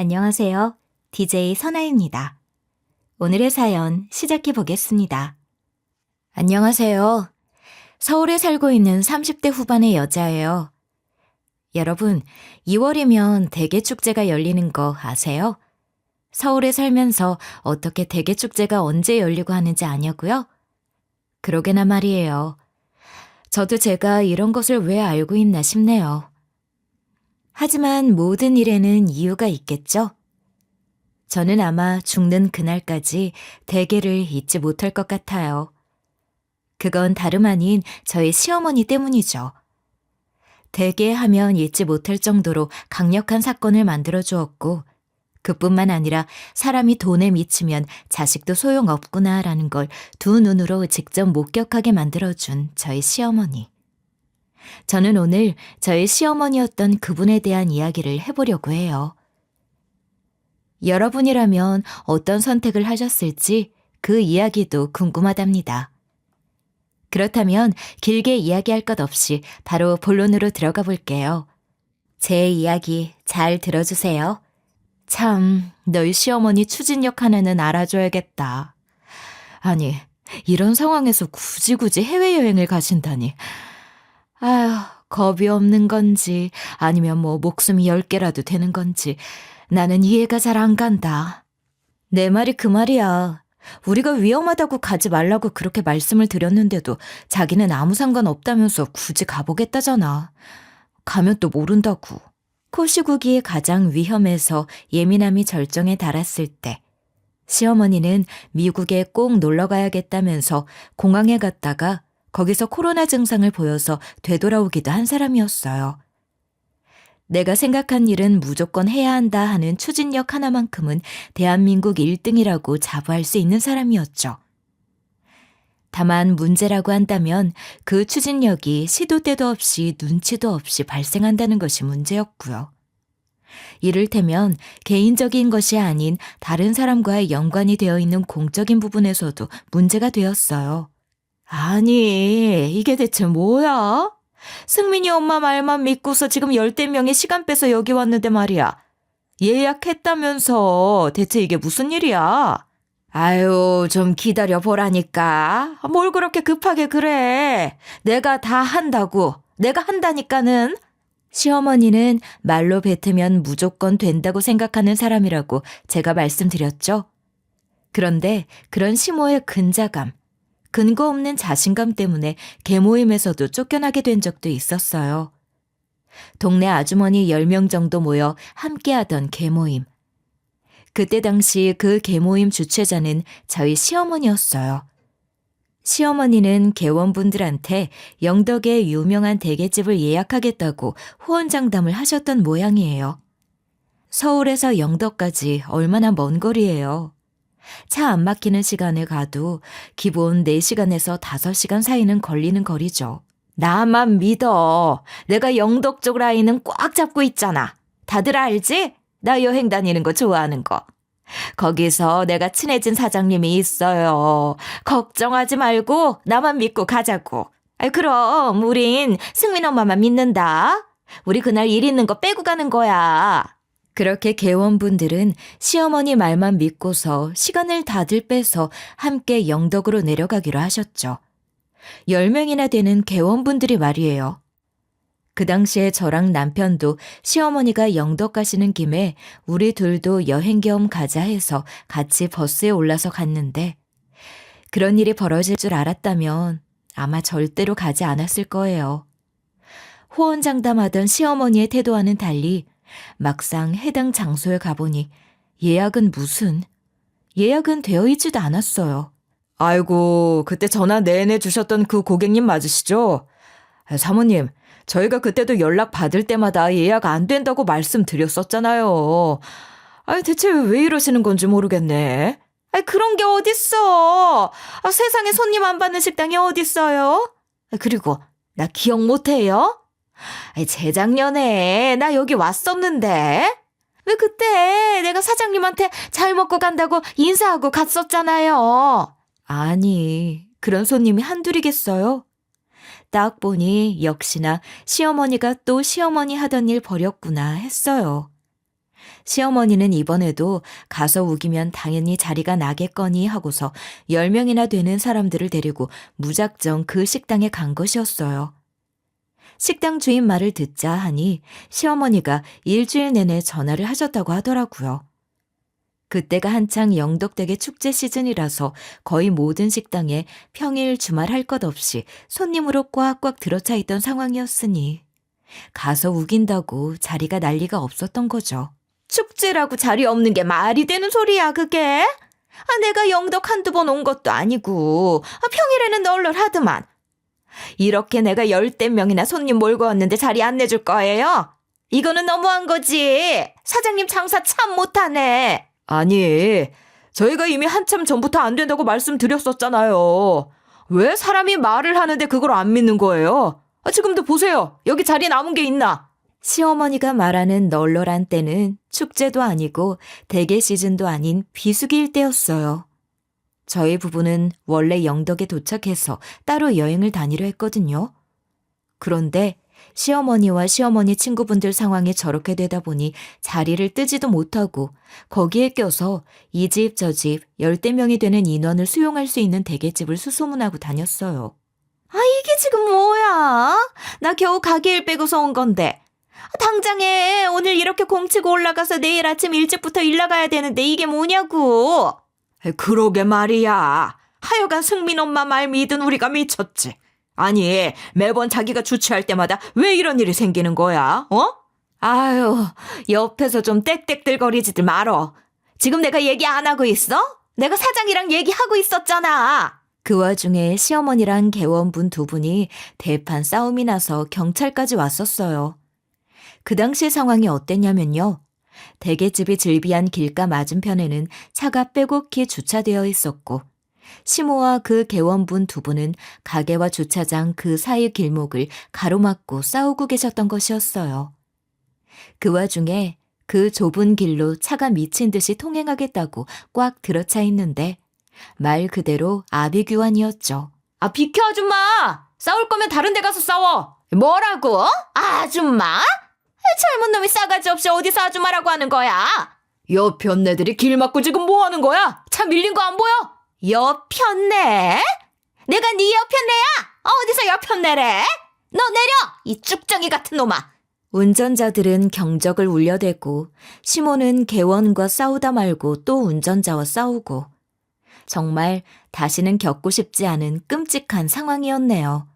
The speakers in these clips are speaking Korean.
안녕하세요. DJ 선아입니다. 오늘의 사연 시작해 보겠습니다. 안녕하세요. 서울에 살고 있는 30대 후반의 여자예요. 여러분, 2월이면 대게축제가 열리는 거 아세요? 서울에 살면서 어떻게 대게축제가 언제 열리고 하는지 아냐고요? 그러게나 말이에요. 저도 제가 이런 것을 왜 알고 있나 싶네요. 하지만 모든 일에는 이유가 있겠죠? 저는 아마 죽는 그날까지 대게를 잊지 못할 것 같아요. 그건 다름 아닌 저희 시어머니 때문이죠. 대게 하면 잊지 못할 정도로 강력한 사건을 만들어 주었고, 그뿐만 아니라 사람이 돈에 미치면 자식도 소용없구나라는 걸 두 눈으로 직접 목격하게 만들어준 저희 시어머니. 저는 오늘 저희 시어머니였던 그분에 대한 이야기를 해보려고 해요. 여러분이라면 어떤 선택을 하셨을지 그 이야기도 궁금하답니다. 그렇다면 길게 이야기할 것 없이 바로 본론으로 들어가 볼게요. 제 이야기 잘 들어주세요. 참, 너희 시어머니 추진력 하나는 알아줘야겠다. 아니, 이런 상황에서 굳이 해외여행을 가신다니. 아휴, 겁이 없는 건지 아니면 목숨이 10개라도 되는 건지 나는 이해가 잘 안 간다. 내 말이 그 말이야. 우리가 위험하다고 가지 말라고 그렇게 말씀을 드렸는데도 자기는 아무 상관 없다면서 굳이 가보겠다잖아. 가면 또 모른다고. 코시국이 가장 위험해서 예민함이 절정에 달았을 때 시어머니는 미국에 꼭 놀러 가야겠다면서 공항에 갔다가 거기서 코로나 증상을 보여서 되돌아오기도 한 사람이었어요. 내가 생각한 일은 무조건 해야 한다 하는 추진력 하나만큼은 대한민국 1등이라고 자부할 수 있는 사람이었죠. 다만 문제라고 한다면 그 추진력이 시도 때도 없이 눈치도 없이 발생한다는 것이 문제였고요. 이를테면 개인적인 것이 아닌 다른 사람과의 연관이 되어 있는 공적인 부분에서도 문제가 되었어요. 아니, 이게 대체 뭐야? 승민이 엄마 말만 믿고서 지금 10대 명의 시간 빼서 여기 왔는데 말이야. 예약했다면서 대체 이게 무슨 일이야? 아유, 좀 기다려 보라니까. 뭘 그렇게 급하게 그래. 내가 다 한다고. 내가 한다니까는. 시어머니는 말로 뱉으면 무조건 된다고 생각하는 사람이라고 제가 말씀드렸죠. 그런데 그런 시모의 근자감, 근거 없는 자신감 때문에 개모임에서도 쫓겨나게 된 적도 있었어요. 동네 아주머니 10명 정도 모여 함께하던 개모임. 그때 당시 그 개모임 주최자는 저희 시어머니였어요. 시어머니는 개원분들한테 영덕의 유명한 대게집을 예약하겠다고 호언장담을 하셨던 모양이에요. 서울에서 영덕까지 얼마나 먼 거리예요. 차 안 막히는 시간에 가도 기본 4시간에서 5시간 사이는 걸리는 거리죠. 나만 믿어. 내가 영덕 쪽 라인은 꽉 잡고 있잖아. 다들 알지? 나 여행 다니는 거 좋아하는 거. 거기서 내가 친해진 사장님이 있어요. 걱정하지 말고 나만 믿고 가자고. 그럼 우린 승민 엄마만 믿는다. 우리 그날 일 있는 거 빼고 가는 거야. 그렇게 개원분들은 시어머니 말만 믿고서 시간을 다들 빼서 함께 영덕으로 내려가기로 하셨죠. 10명이나 되는 개원분들이 말이에요. 그 당시에 저랑 남편도 시어머니가 영덕 가시는 김에 우리 둘도 여행 겸 가자 해서 같이 버스에 올라서 갔는데 그런 일이 벌어질 줄 알았다면 아마 절대로 가지 않았을 거예요. 호언장담하던 시어머니의 태도와는 달리 막상 해당 장소에 가보니 예약은 되어 있지도 않았어요. 아이고, 그때 전화 내내 주셨던 그 고객님 맞으시죠? 사모님, 저희가 그때도 연락 받을 때마다 예약 안 된다고 말씀드렸었잖아요. 대체 왜 이러시는 건지 모르겠네. 그런 게 어딨어. 세상에 손님 안 받는 식당이 어딨어요? 그리고 나 기억 못해요? 재작년에 나 여기 왔었는데 왜 그때 내가 사장님한테 잘 먹고 간다고 인사하고 갔었잖아요. 아니, 그런 손님이 한둘이겠어요? 딱 보니 역시나 시어머니가 또 시어머니 하던 일 버렸구나 했어요. 시어머니는 이번에도 가서 우기면 당연히 자리가 나겠거니 하고서 10명이나 되는 사람들을 데리고 무작정 그 식당에 간 것이었어요. 식당 주인 말을 듣자 하니 시어머니가 일주일 내내 전화를 하셨다고 하더라고요. 그때가 한창 영덕대게 축제 시즌이라서 거의 모든 식당에 평일 주말 할 것 없이 손님으로 꽉꽉 들어차 있던 상황이었으니 가서 우긴다고 자리가 날 리가 없었던 거죠. 축제라고 자리 없는 게 말이 되는 소리야 그게? 내가 영덕 한두 번 온 것도 아니고 평일에는 널널하더만. 이렇게 내가 10대 명이나 손님 몰고 왔는데 자리 안 내줄 거예요? 이거는 너무한 거지. 사장님 장사 참 못하네. 아니, 저희가 이미 한참 전부터 안 된다고 말씀드렸었잖아요. 왜 사람이 말을 하는데 그걸 안 믿는 거예요? 지금도 보세요. 여기 자리 남은 게 있나? 시어머니가 말하는 널널한 때는 축제도 아니고 대게 시즌도 아닌 비수기일 때였어요. 저희 부부는 원래 영덕에 도착해서 따로 여행을 다니려 했거든요. 그런데 시어머니와 시어머니 친구분들 상황이 저렇게 되다 보니 자리를 뜨지도 못하고 거기에 껴서 이 집 저 집 10대 명이 되는 인원을 수용할 수 있는 대게집을 수소문하고 다녔어요. 이게 지금 뭐야? 나 겨우 가게 일 빼고서 온 건데. 당장에 오늘 이렇게 공치고 올라가서 내일 아침 일찍부터 일 나가야 되는데 이게 뭐냐고. 그러게 말이야. 하여간 승민 엄마 말 믿은 우리가 미쳤지. 아니, 매번 자기가 주최할 때마다 왜 이런 일이 생기는 거야? 아유, 옆에서 좀 땡땡들거리지들 말어. 지금 내가 얘기 안 하고 있어? 내가 사장이랑 얘기하고 있었잖아. 그 와중에 시어머니랑 개원분 두 분이 대판 싸움이 나서 경찰까지 왔었어요. 그 당시 상황이 어땠냐면요. 대게집이 즐비한 길가 맞은편에는 차가 빼곡히 주차되어 있었고 시모와 그 개원분 두 분은 가게와 주차장 그 사이 길목을 가로막고 싸우고 계셨던 것이었어요. 그 와중에 그 좁은 길로 차가 미친 듯이 통행하겠다고 꽉 들어차 있는데 말 그대로 아비규환이었죠. 비켜 아줌마! 싸울 거면 다른 데 가서 싸워! 뭐라고? 아줌마? 젊은 놈이 싸가지 없이 어디서 아줌마라고 하는 거야? 옆 편네들이 길 막고 지금 뭐 하는 거야? 차 밀린 거 안 보여? 옆 편네? 내가 네 옆 편네야? 어디서 옆 편네래? 너 내려! 이 쭉정이 같은 놈아! 운전자들은 경적을 울려대고 시모는 개원과 싸우다 말고 또 운전자와 싸우고 정말 다시는 겪고 싶지 않은 끔찍한 상황이었네요.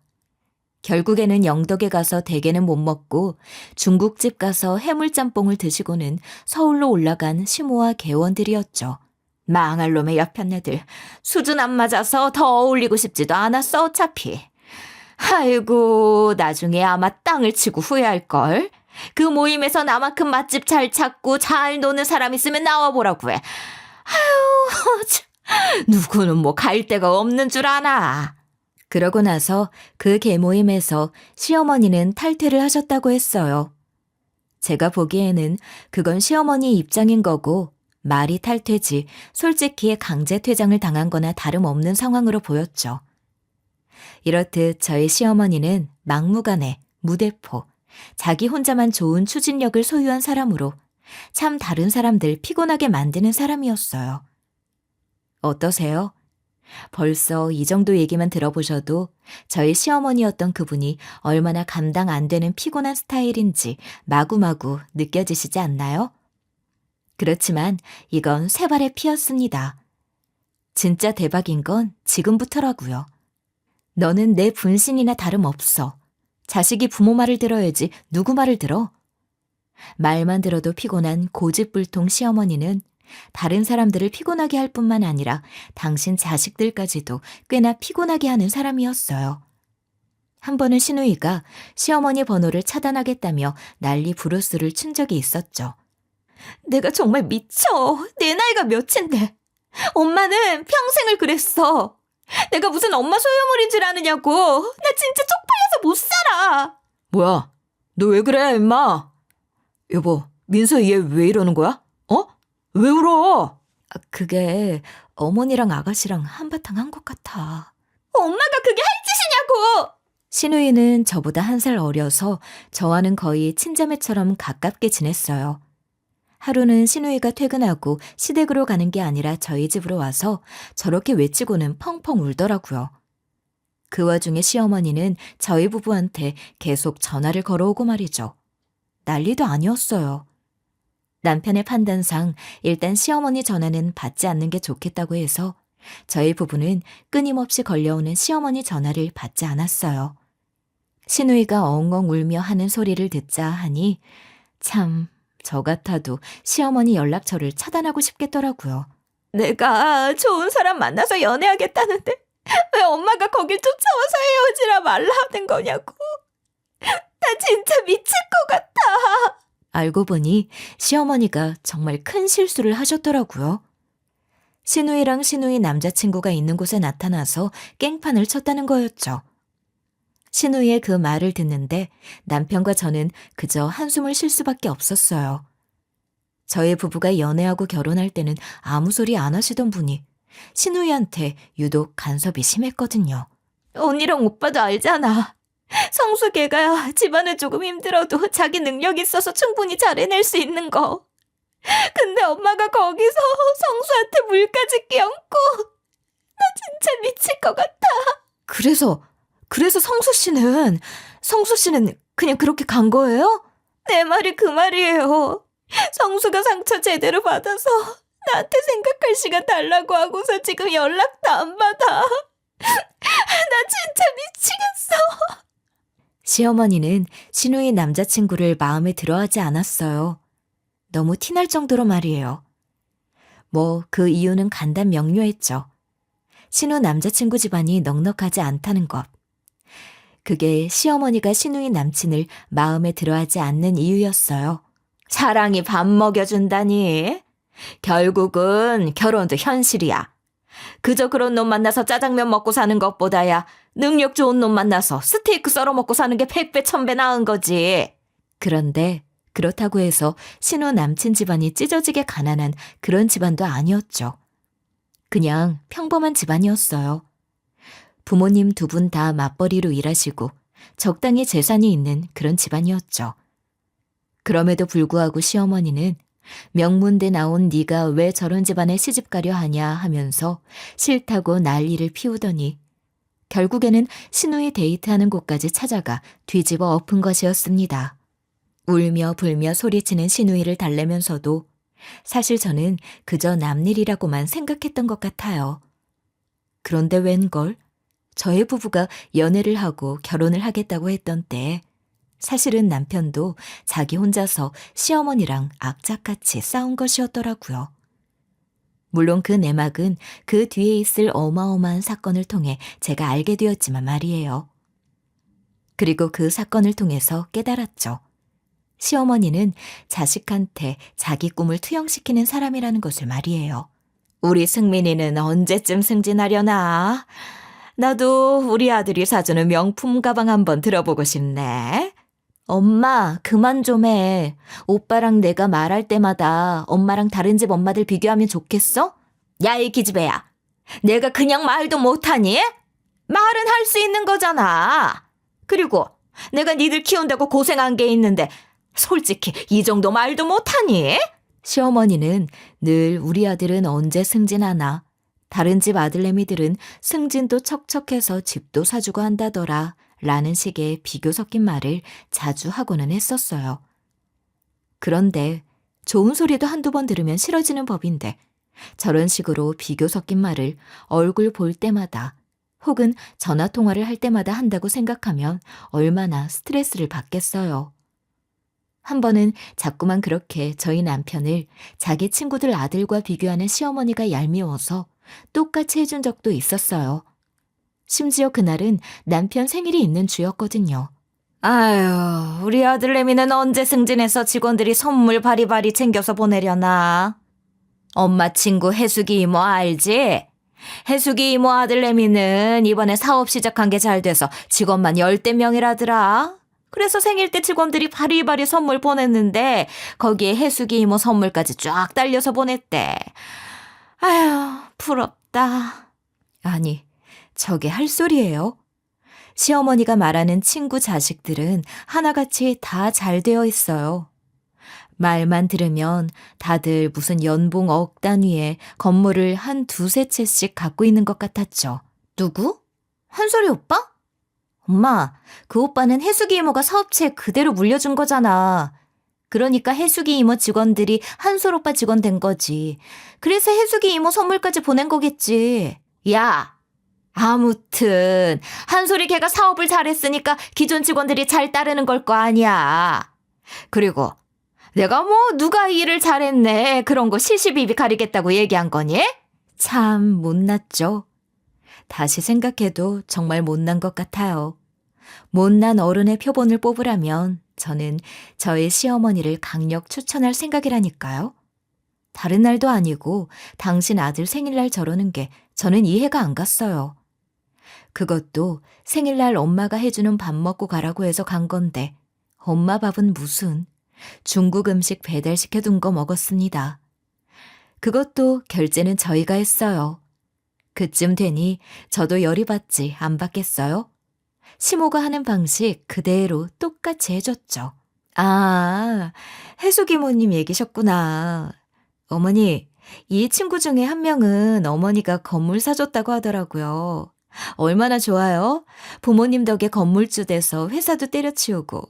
결국에는 영덕에 가서 대게는 못 먹고 중국집 가서 해물짬뽕을 드시고는 서울로 올라간 시모와 개원들이었죠. 망할 놈의 옆편네들. 수준 안 맞아서 더 어울리고 싶지도 않았어 어차피. 아이고 나중에 아마 땅을 치고 후회할걸. 그 모임에서 나만큼 맛집 잘 찾고 잘 노는 사람 있으면 나와보라고 해. 아유 누구는 뭐 갈 데가 없는 줄 아나. 그러고 나서 그 개모임에서 시어머니는 탈퇴를 하셨다고 했어요. 제가 보기에는 그건 시어머니 입장인 거고 말이 탈퇴지 솔직히 강제 퇴장을 당한 거나 다름없는 상황으로 보였죠. 이렇듯 저희 시어머니는 막무가내, 무대포, 자기 혼자만 좋은 추진력을 소유한 사람으로 참 다른 사람들 피곤하게 만드는 사람이었어요. 어떠세요? 벌써 이 정도 얘기만 들어보셔도 저희 시어머니였던 그분이 얼마나 감당 안 되는 피곤한 스타일인지 마구마구 느껴지시지 않나요? 그렇지만 이건 쇠발의 피였습니다. 진짜 대박인 건 지금부터라고요. 너는 내 분신이나 다름없어. 자식이 부모 말을 들어야지 누구 말을 들어? 말만 들어도 피곤한 고집불통 시어머니는 다른 사람들을 피곤하게 할 뿐만 아니라 당신 자식들까지도 꽤나 피곤하게 하는 사람이었어요. 한 번은 시누이가 시어머니 번호를 차단하겠다며 난리 부르스를 친 적이 있었죠. 내가 정말 미쳐. 내 나이가 몇인데. 엄마는 평생을 그랬어. 내가 무슨 엄마 소유물인 줄 아느냐고. 나 진짜 쪽팔려서 못 살아. 뭐야? 너 왜 그래, 임마? 여보, 민서 얘 왜 이러는 거야? 왜 울어? 그게 어머니랑 아가씨랑 한바탕 한 것 같아. 엄마가 그게 할 짓이냐고! 시누이는 저보다 1살 어려서 저와는 거의 친자매처럼 가깝게 지냈어요. 하루는 신우이가 퇴근하고 시댁으로 가는 게 아니라 저희 집으로 와서 저렇게 외치고는 펑펑 울더라고요. 그 와중에 시어머니는 저희 부부한테 계속 전화를 걸어오고 말이죠. 난리도 아니었어요. 남편의 판단상 일단 시어머니 전화는 받지 않는 게 좋겠다고 해서 저희 부부는 끊임없이 걸려오는 시어머니 전화를 받지 않았어요. 신우이가 엉엉 울며 하는 소리를 듣자 하니 참 저 같아도 시어머니 연락처를 차단하고 싶겠더라고요. 내가 좋은 사람 만나서 연애하겠다는데 왜 엄마가 거길 쫓아와서 헤어지라 말라 하는 거냐고. 나 진짜 미칠 것 같아. 알고 보니 시어머니가 정말 큰 실수를 하셨더라고요. 신우이랑 신우이 남자친구가 있는 곳에 나타나서 깽판을 쳤다는 거였죠. 신우이의 그 말을 듣는데 남편과 저는 그저 한숨을 쉴 수밖에 없었어요. 저희 부부가 연애하고 결혼할 때는 아무 소리 안 하시던 분이 신우이한테 유독 간섭이 심했거든요. 언니랑 오빠도 알잖아. 성수 걔가 집안은 조금 힘들어도 자기 능력 있어서 충분히 잘 해낼 수 있는 거. 근데 엄마가 거기서 성수한테 물까지 끼얹고 나 진짜 미칠 것 같아. 그래서 성수 씨는 그냥 그렇게 간 거예요? 내 말이 그 말이에요. 성수가 상처 제대로 받아서 나한테 생각할 시간 달라고 하고서 지금 연락도 안 받아. 나 진짜 미치겠어. 시어머니는 신우이 남자친구를 마음에 들어하지 않았어요. 너무 티날 정도로 말이에요. 뭐 그 이유는 간단명료했죠. 신우 남자친구 집안이 넉넉하지 않다는 것. 그게 시어머니가 신우이 남친을 마음에 들어하지 않는 이유였어요. 사랑이 밥 먹여준다니. 결국은 결혼도 현실이야. 그저 그런 놈 만나서 짜장면 먹고 사는 것보다야 능력 좋은 놈 만나서 스테이크 썰어 먹고 사는 게 100배 1000배 나은 거지. 그런데 그렇다고 해서 신우 남친 집안이 찢어지게 가난한 그런 집안도 아니었죠. 그냥 평범한 집안이었어요. 부모님 두 분 다 맞벌이로 일하시고 적당히 재산이 있는 그런 집안이었죠. 그럼에도 불구하고 시어머니는 명문대 나온 네가 왜 저런 집안에 시집가려 하냐 하면서 싫다고 난리를 피우더니 결국에는 신우이 데이트하는 곳까지 찾아가 뒤집어 엎은 것이었습니다. 울며 불며 소리치는 신우이를 달래면서도 사실 저는 그저 남일이라고만 생각했던 것 같아요. 그런데 웬걸 저희 부부가 연애를 하고 결혼을 하겠다고 했던 때 사실은 남편도 자기 혼자서 시어머니랑 악착같이 싸운 것이었더라고요. 물론 그 내막은 그 뒤에 있을 어마어마한 사건을 통해 제가 알게 되었지만 말이에요. 그리고 그 사건을 통해서 깨달았죠. 시어머니는 자식한테 자기 꿈을 투영시키는 사람이라는 것을 말이에요. 우리 승민이는 언제쯤 승진하려나? 나도 우리 아들이 사주는 명품 가방 한번 들어보고 싶네. 엄마, 그만 좀 해. 오빠랑 내가 말할 때마다 엄마랑 다른 집 엄마들 비교하면 좋겠어? 야, 이 기집애야. 내가 그냥 말도 못하니? 말은 할 수 있는 거잖아. 그리고 내가 니들 키운다고 고생한 게 있는데 솔직히 이 정도 말도 못하니? 시어머니는 늘 우리 아들은 언제 승진하나. 다른 집 아들내미들은 승진도 척척해서 집도 사주고 한다더라. 라는 식의 비교 섞인 말을 자주 하고는 했었어요. 그런데 좋은 소리도 한두 번 들으면 싫어지는 법인데 저런 식으로 비교 섞인 말을 얼굴 볼 때마다 혹은 전화통화를 할 때마다 한다고 생각하면 얼마나 스트레스를 받겠어요. 한 번은 자꾸만 그렇게 저희 남편을 자기 친구들 아들과 비교하는 시어머니가 얄미워서 똑같이 해준 적도 있었어요. 심지어 그날은 남편 생일이 있는 주였거든요. 아유, 우리 아들내미는 언제 승진해서 직원들이 선물 바리바리 챙겨서 보내려나? 엄마 친구 혜숙이 이모 알지? 혜숙이 이모 아들내미는 이번에 사업 시작한 게 잘 돼서 직원만 10대 명이라더라. 그래서 생일 때 직원들이 바리바리 선물 보냈는데 거기에 혜숙이 이모 선물까지 쫙 달려서 보냈대. 아휴, 부럽다. 아니, 저게 할 소리예요? 시어머니가 말하는 친구 자식들은 하나같이 다 잘 되어 있어요. 말만 들으면 다들 무슨 연봉 억 단위의 건물을 한 두세 채씩 갖고 있는 것 같았죠. 누구? 한솔이 오빠? 엄마, 그 오빠는 해수기 이모가 사업체 그대로 물려준 거잖아. 그러니까 해수기 이모 직원들이 한솔 오빠 직원 된 거지. 그래서 해수기 이모 선물까지 보낸 거겠지. 야! 아무튼 한솔이 걔가 사업을 잘했으니까 기존 직원들이 잘 따르는 걸 거 아니야. 그리고 내가 뭐 누가 일을 잘했네 그런 거 시시비비 가리겠다고 얘기한 거니? 참 못났죠. 다시 생각해도 정말 못난 것 같아요. 못난 어른의 표본을 뽑으라면 저는 저의 시어머니를 강력 추천할 생각이라니까요. 다른 날도 아니고 당신 아들 생일날 저러는 게 저는 이해가 안 갔어요. 그것도 생일날 엄마가 해주는 밥 먹고 가라고 해서 간 건데 엄마 밥은 무슨 중국 음식 배달시켜둔 거 먹었습니다. 그것도 결제는 저희가 했어요. 그쯤 되니 저도 열이 받지 안 받겠어요? 시모가 하는 방식 그대로 똑같이 해줬죠. 아, 해수기모님 얘기셨구나. 어머니, 이 친구 중에 한 명은 어머니가 건물 사줬다고 하더라고요. 얼마나 좋아요? 부모님 덕에 건물주 돼서 회사도 때려치우고.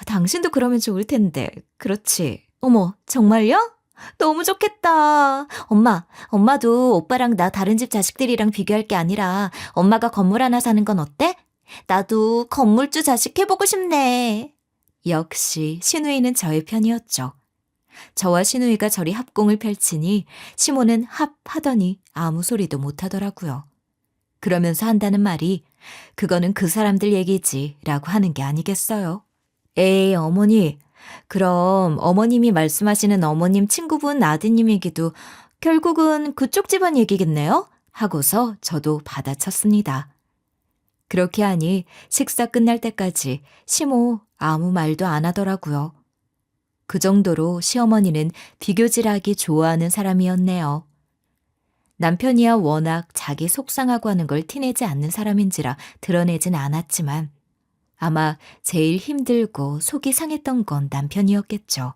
당신도 그러면 좋을 텐데. 그렇지. 어머, 정말요? 너무 좋겠다. 엄마도 오빠랑 나 다른 집 자식들이랑 비교할 게 아니라 엄마가 건물 하나 사는 건 어때? 나도 건물주 자식 해보고 싶네. 역시 신우이는 저의 편이었죠. 저와 신우이가 저리 합공을 펼치니 시모는 합하더니 아무 소리도 못하더라고요. 그러면서 한다는 말이 그거는 그 사람들 얘기지 라고 하는 게 아니겠어요. 에이 어머니, 그럼 어머님이 말씀하시는 어머님 친구분 아드님 얘기도 결국은 그쪽 집안 얘기겠네요? 하고서 저도 받아쳤습니다. 그렇게 하니 식사 끝날 때까지 시모 아무 말도 안 하더라고요. 그 정도로 시어머니는 비교질하기 좋아하는 사람이었네요. 남편이야 워낙 자기 속상하고 하는 걸 티내지 않는 사람인지라 드러내진 않았지만 아마 제일 힘들고 속이 상했던 건 남편이었겠죠.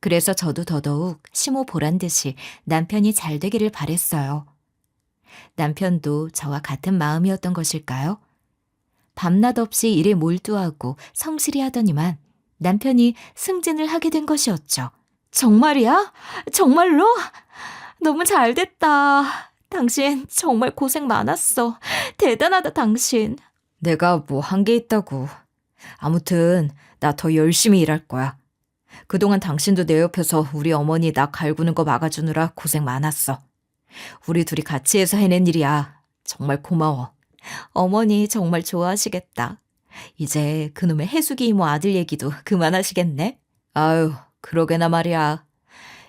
그래서 저도 더더욱 시모 보란 듯이 남편이 잘 되기를 바랬어요. 남편도 저와 같은 마음이었던 것일까요? 밤낮 없이 일에 몰두하고 성실히 하더니만 남편이 승진을 하게 된 것이었죠. 정말이야? 정말로? 너무 잘 됐다. 당신 정말 고생 많았어. 대단하다 당신. 내가 뭐 한 게 있다고. 아무튼 나 더 열심히 일할 거야. 그동안 당신도 내 옆에서 우리 어머니 나 갈구는 거 막아주느라 고생 많았어. 우리 둘이 같이 해서 해낸 일이야. 정말 고마워. 어머니 정말 좋아하시겠다. 이제 그놈의 해수기 이모 아들 얘기도 그만하시겠네? 아유, 그러게나 말이야.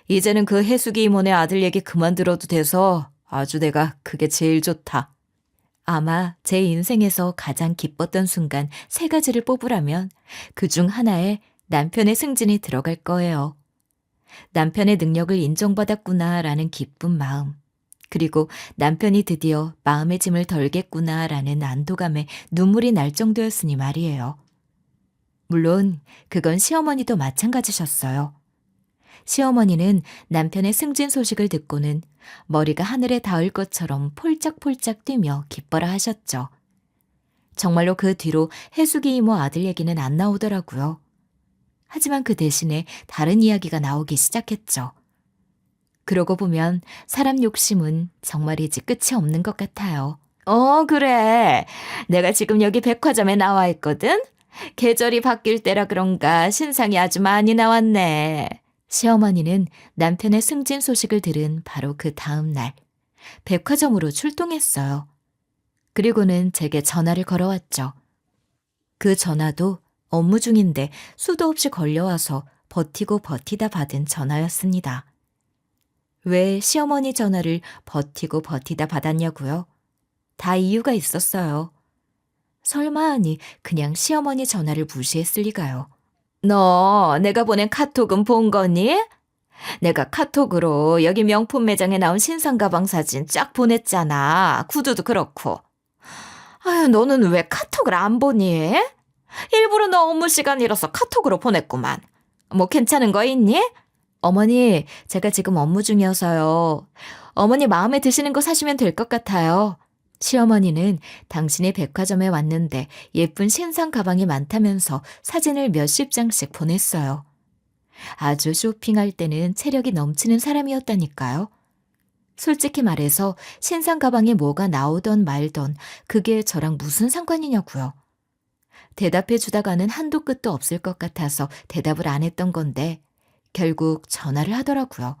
이제는 그 해수기 이모네 아들 얘기 그만 들어도 돼서 아주 내가 그게 제일 좋다. 아마 제 인생에서 가장 기뻤던 순간 3가지를 뽑으라면 그중 하나에 남편의 승진이 들어갈 거예요. 남편의 능력을 인정받았구나라는 기쁜 마음. 그리고 남편이 드디어 마음의 짐을 덜겠구나라는 안도감에 눈물이 날 정도였으니 말이에요. 물론 그건 시어머니도 마찬가지셨어요. 시어머니는 남편의 승진 소식을 듣고는 머리가 하늘에 닿을 것처럼 폴짝폴짝 뛰며 기뻐라 하셨죠. 정말로 그 뒤로 해수기 이모 아들 얘기는 안 나오더라고요. 하지만 그 대신에 다른 이야기가 나오기 시작했죠. 그러고 보면 사람 욕심은 정말이지 끝이 없는 것 같아요. 그래. 내가 지금 여기 백화점에 나와 있거든. 계절이 바뀔 때라 그런가 신상이 아주 많이 나왔네. 시어머니는 남편의 승진 소식을 들은 바로 그 다음 날 백화점으로 출동했어요. 그리고는 제게 전화를 걸어왔죠. 그 전화도 업무 중인데 수도 없이 걸려와서 버티고 버티다 받은 전화였습니다. 왜 시어머니 전화를 버티고 버티다 받았냐고요? 다 이유가 있었어요. 설마 하니 그냥 시어머니 전화를 무시했을 리가요. 너 내가 보낸 카톡은 본 거니? 내가 카톡으로 여기 명품 매장에 나온 신상 가방 사진 쫙 보냈잖아. 구두도 그렇고. 아유, 너는 왜 카톡을 안 보니? 일부러 너 업무 시간 잃어서 카톡으로 보냈구만. 뭐 괜찮은 거 있니? 어머니, 제가 지금 업무 중이어서요. 어머니 마음에 드시는 거 사시면 될 것 같아요. 시어머니는 당신이 백화점에 왔는데 예쁜 신상 가방이 많다면서 사진을 몇십 장씩 보냈어요. 아주 쇼핑할 때는 체력이 넘치는 사람이었다니까요. 솔직히 말해서 신상 가방에 뭐가 나오던 말던 그게 저랑 무슨 상관이냐고요. 대답해 주다가는 한도 끝도 없을 것 같아서 대답을 안 했던 건데 결국 전화를 하더라고요.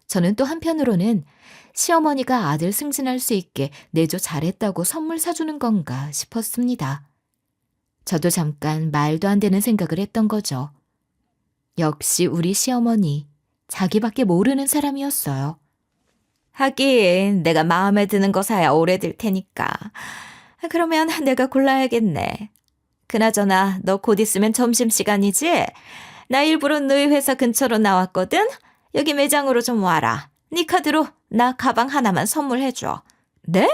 저는 또 한편으로는 시어머니가 아들 승진할 수 있게 내조 잘했다고 선물 사주는 건가 싶었습니다. 저도 잠깐 말도 안 되는 생각을 했던 거죠. 역시 우리 시어머니, 자기밖에 모르는 사람이었어요. 하긴 내가 마음에 드는 거 사야 오래될 테니까. 그러면 내가 골라야겠네. 그나저나 너 곧 있으면 점심시간이지? 나 일부러 너희 회사 근처로 나왔거든? 여기 매장으로 좀 와라. 네 카드로 나 가방 하나만 선물해줘. 네?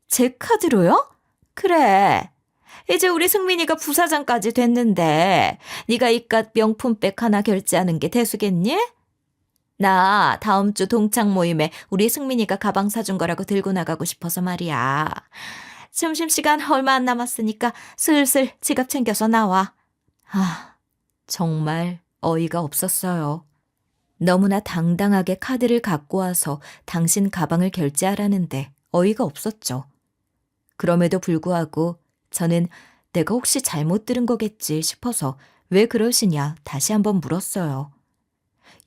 제 카드로요? 그래. 이제 우리 승민이가 부사장까지 됐는데 네가 이깟 명품백 하나 결제하는 게 대수겠니? 나 다음 주 동창 모임에 우리 승민이가 가방 사준 거라고 들고 나가고 싶어서 말이야. 점심시간 얼마 안 남았으니까 슬슬 지갑 챙겨서 나와. 정말 어이가 없었어요. 너무나 당당하게 카드를 갖고 와서 당신 가방을 결제하라는데 어이가 없었죠. 그럼에도 불구하고 저는 내가 혹시 잘못 들은 거겠지 싶어서 왜 그러시냐 다시 한번 물었어요.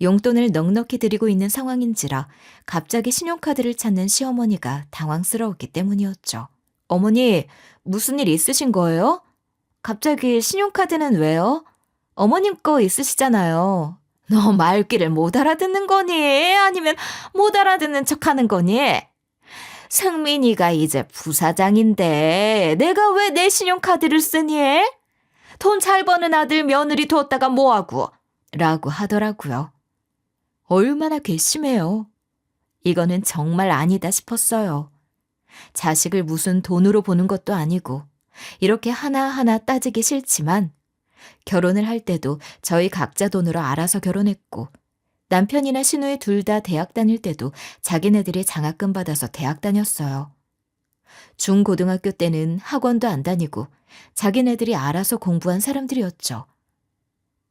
용돈을 넉넉히 드리고 있는 상황인지라 갑자기 신용카드를 찾는 시어머니가 당황스러웠기 때문이었죠. 어머니, 무슨 일 있으신 거예요? 갑자기 신용카드는 왜요? 어머님 거 있으시잖아요. 너 말귀를 못 알아듣는 거니? 아니면 못 알아듣는 척하는 거니? 승민이가 이제 부사장인데 내가 왜 내 신용카드를 쓰니? 돈 잘 버는 아들 며느리 뒀다가 뭐하고? 라고 하더라고요. 얼마나 괘씸해요. 이거는 정말 아니다 싶었어요. 자식을 무슨 돈으로 보는 것도 아니고 이렇게 하나하나 따지기 싫지만 결혼을 할 때도 저희 각자 돈으로 알아서 결혼했고 남편이나 시누이 둘 다 대학 다닐 때도 자기네들이 장학금 받아서 대학 다녔어요. 중고등학교 때는 학원도 안 다니고 자기네들이 알아서 공부한 사람들이었죠.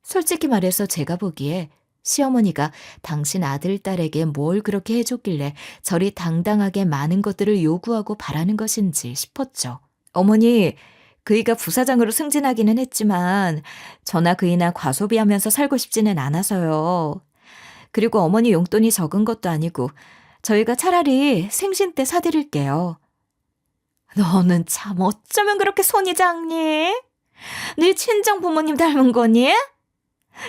솔직히 말해서 제가 보기에 시어머니가 당신 아들, 딸에게 뭘 그렇게 해줬길래 저리 당당하게 많은 것들을 요구하고 바라는 것인지 싶었죠. 어머니, 그이가 부사장으로 승진하기는 했지만 저나 그이나 과소비하면서 살고 싶지는 않아서요. 그리고 어머니 용돈이 적은 것도 아니고 저희가 차라리 생신 때 사드릴게요. 너는 참 어쩌면 그렇게 손이 작니? 네 친정 부모님 닮은 거니?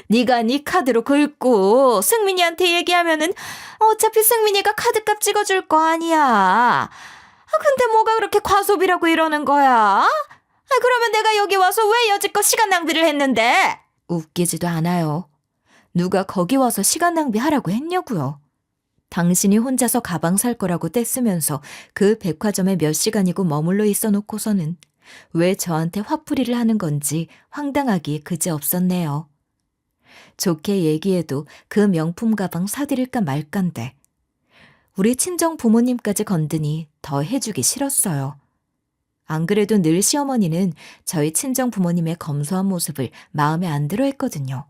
네가 네 카드로 긁고 승민이한테 얘기하면은 어차피 승민이가 카드값 찍어줄 거 아니야. 근데 뭐가 그렇게 과소비라고 이러는 거야? 그러면 내가 여기 와서 왜 여지껏 시간 낭비를 했는데? 웃기지도 않아요. 누가 거기 와서 시간 낭비하라고 했냐고요. 당신이 혼자서 가방 살 거라고 떼쓰면서 그 백화점에 몇 시간이고 머물러 있어 놓고서는 왜 저한테 화풀이를 하는 건지 황당하기 그지없었네요. 좋게 얘기해도 그 명품 가방 사드릴까 말까인데 우리 친정 부모님까지 건드니 더 해주기 싫었어요. 안 그래도 늘 시어머니는 저희 친정 부모님의 검소한 모습을 마음에 안 들어 했거든요.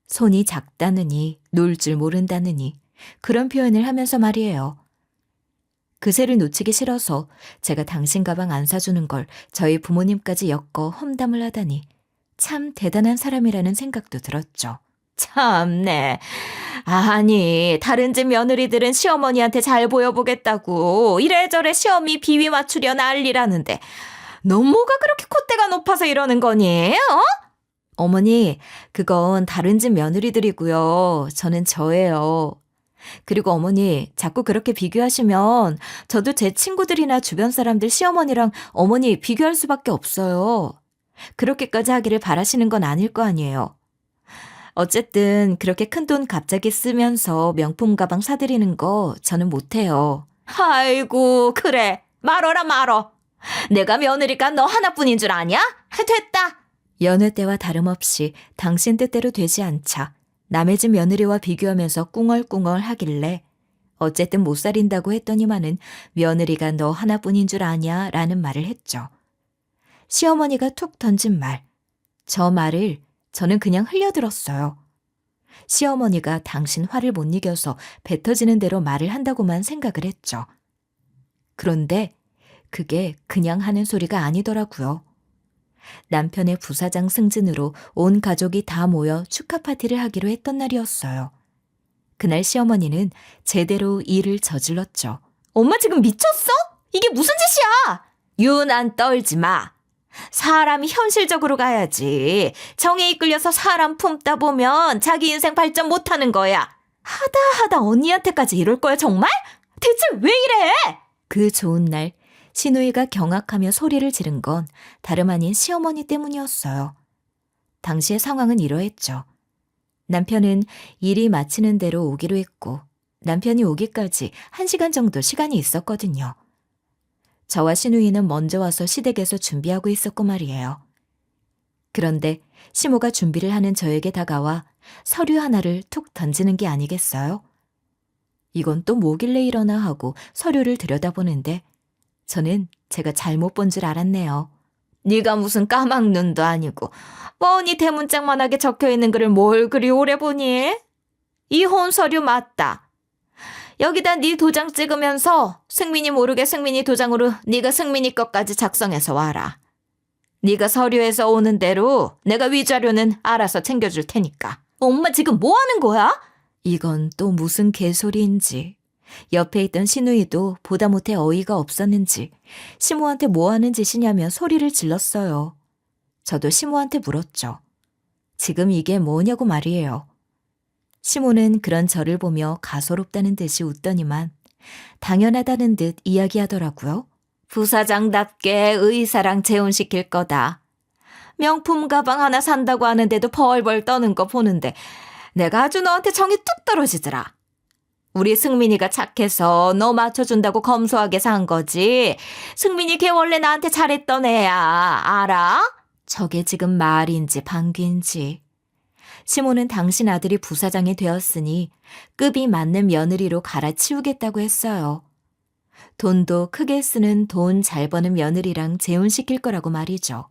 손이 작다느니 놀 줄 모른다느니 그런 표현을 하면서 말이에요. 그새를 놓치기 싫어서 제가 당신 가방 안 사주는 걸 저희 부모님까지 엮어 험담을 하다니 참 대단한 사람이라는 생각도 들었죠. 참네. 아니, 다른 집 며느리들은 시어머니한테 잘 보여보겠다고 이래저래 시어미 비위 맞추려 난리라는데 너 뭐가 그렇게 콧대가 높아서 이러는 거니? 어머니, 그건 다른 집 며느리들이고요. 저는 저예요. 그리고 어머니, 자꾸 그렇게 비교하시면 저도 제 친구들이나 주변 사람들 시어머니랑 어머니 비교할 수밖에 없어요. 그렇게까지 하기를 바라시는 건 아닐 거 아니에요. 어쨌든 그렇게 큰돈 갑자기 쓰면서 명품 가방 사드리는 거 저는 못해요. 아이고, 그래. 말어라 말어. 내가 며느리가 너 하나뿐인 줄 아냐? 됐다. 여느 때와 다름없이 당신 뜻대로 되지 않자 남의 집 며느리와 비교하면서 꿍얼꿍얼 하길래 어쨌든 못 살인다고 했더니만은 며느리가 너 하나뿐인 줄 아냐 라는 말을 했죠. 시어머니가 툭 던진 말. 저 말을 저는 그냥 흘려들었어요. 시어머니가 당신 화를 못 이겨서 뱉어지는 대로 말을 한다고만 생각을 했죠. 그런데 그게 그냥 하는 소리가 아니더라고요. 남편의 부사장 승진으로 온 가족이 다 모여 축하 파티를 하기로 했던 날이었어요. 그날 시어머니는 제대로 일을 저질렀죠. 엄마 지금 미쳤어? 이게 무슨 짓이야? 유난 떨지 마. 사람이 현실적으로 가야지. 정에 이끌려서 사람 품다 보면 자기 인생 발전 못하는 거야. 하다 언니한테까지 이럴 거야 정말? 대체 왜 이래? 그 좋은 날 시누이가 경악하며 소리를 지른 건 다름 아닌 시어머니 때문이었어요. 당시의 상황은 이러했죠. 남편은 일이 마치는 대로 오기로 했고 남편이 오기까지 1시간 정도 시간이 있었거든요. 저와 시누이는 먼저 와서 시댁에서 준비하고 있었고 말이에요. 그런데 시모가 준비를 하는 저에게 다가와 서류 하나를 툭 던지는 게 아니겠어요? 이건 또 뭐길래 이러나 하고 서류를 들여다보는데 저는 제가 잘못 본 줄 알았네요. 네가 무슨 까막눈도 아니고 뻔히 대문짝만하게 적혀있는 글을 뭘 그리 오래 보니? 이혼 서류 맞다. 여기다 네 도장 찍으면서 승민이 모르게 승민이 도장으로 네가 승민이 것까지 작성해서 와라. 네가 서류에서 오는 대로 내가 위자료는 알아서 챙겨줄 테니까. 엄마 지금 뭐 하는 거야? 이건 또 무슨 개소리인지. 옆에 있던 시누이도 보다 못해 어이가 없었는지 시모한테 뭐 하는 짓이냐며 소리를 질렀어요. 저도 시모한테 물었죠. 지금 이게 뭐냐고 말이에요. 시모는 그런 저를 보며 가소롭다는 듯이 웃더니만 당연하다는 듯 이야기하더라고요. 부사장답게 의사랑 재혼시킬 거다. 명품 가방 하나 산다고 하는데도 벌벌 떠는 거 보는데 내가 아주 너한테 정이 뚝 떨어지더라. 우리 승민이가 착해서 너 맞춰준다고 검소하게 산 거지. 승민이 걔 원래 나한테 잘했던 애야. 알아? 저게 지금 말인지 방귀인지. 시모는 당신 아들이 부사장이 되었으니 급이 맞는 며느리로 갈아치우겠다고 했어요. 돈도 크게 쓰는 돈 잘 버는 며느리랑 재혼시킬 거라고 말이죠.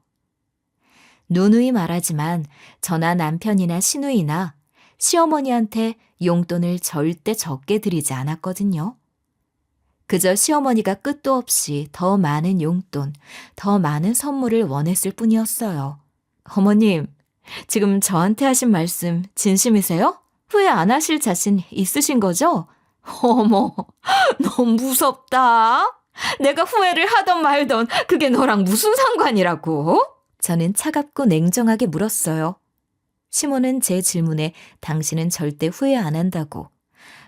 누누이 말하지만 저나 남편이나 시누이나 시어머니한테 용돈을 절대 적게 드리지 않았거든요. 그저 시어머니가 끝도 없이 더 많은 용돈, 더 많은 선물을 원했을 뿐이었어요. 어머님, 지금 저한테 하신 말씀 진심이세요? 후회 안 하실 자신 있으신 거죠? 어머, 너무 무섭다. 내가 후회를 하던 말던 그게 너랑 무슨 상관이라고? 저는 차갑고 냉정하게 물었어요. 시모는 제 질문에 당신은 절대 후회 안 한다고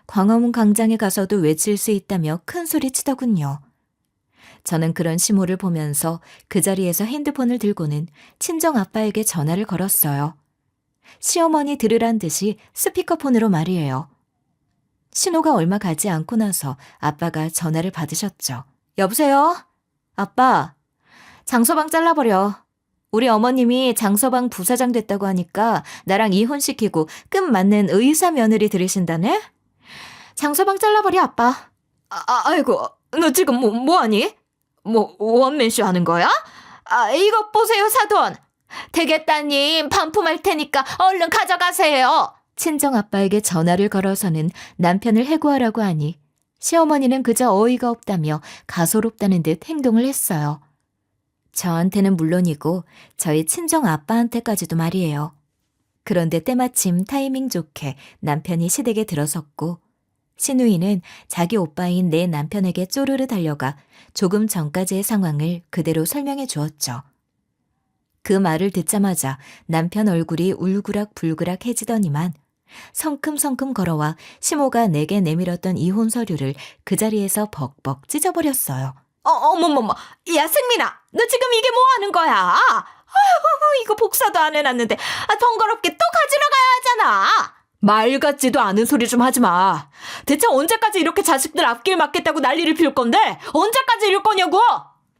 광화문 광장에 가서도 외칠 수 있다며 큰 소리 치더군요. 저는 그런 시모를 보면서 그 자리에서 핸드폰을 들고는 친정 아빠에게 전화를 걸었어요. 시어머니 들으란 듯이 스피커폰으로 말이에요. 신호가 얼마 가지 않고 나서 아빠가 전화를 받으셨죠. 여보세요? 아빠, 장서방 잘라버려. 우리 어머님이 장서방 부사장 됐다고 하니까 나랑 이혼시키고 끝맞는 의사 며느리 들이신다네? 장서방 잘라버려 아빠. 아이고 너 지금 뭐하니? 원맨쇼 하는 거야? 이것 보세요 사돈. 되겠다님 반품할 테니까 얼른 가져가세요. 친정 아빠에게 전화를 걸어서는 남편을 해고하라고 하니 시어머니는 그저 어이가 없다며 가소롭다는 듯 행동을 했어요. 저한테는 물론이고 저희 친정 아빠한테까지도 말이에요. 그런데 때마침 타이밍 좋게 남편이 시댁에 들어섰고 시누이는 자기 오빠인 내 남편에게 쪼르르 달려가 조금 전까지의 상황을 그대로 설명해 주었죠. 그 말을 듣자마자 남편 얼굴이 울그락불그락해지더니만 성큼성큼 걸어와 시모가 내게 내밀었던 이혼 서류를 그 자리에서 벅벅 찢어버렸어요. 어머머머, 야 승민아, 너 지금 이게 뭐 하는 거야? 아휴, 이거 복사도 안 해놨는데 번거롭게 또 가지러 가야 하잖아. 말 같지도 않은 소리 좀 하지 마. 대체 언제까지 이렇게 자식들 앞길 막겠다고 난리를 피울 건데 언제까지 이럴 거냐고.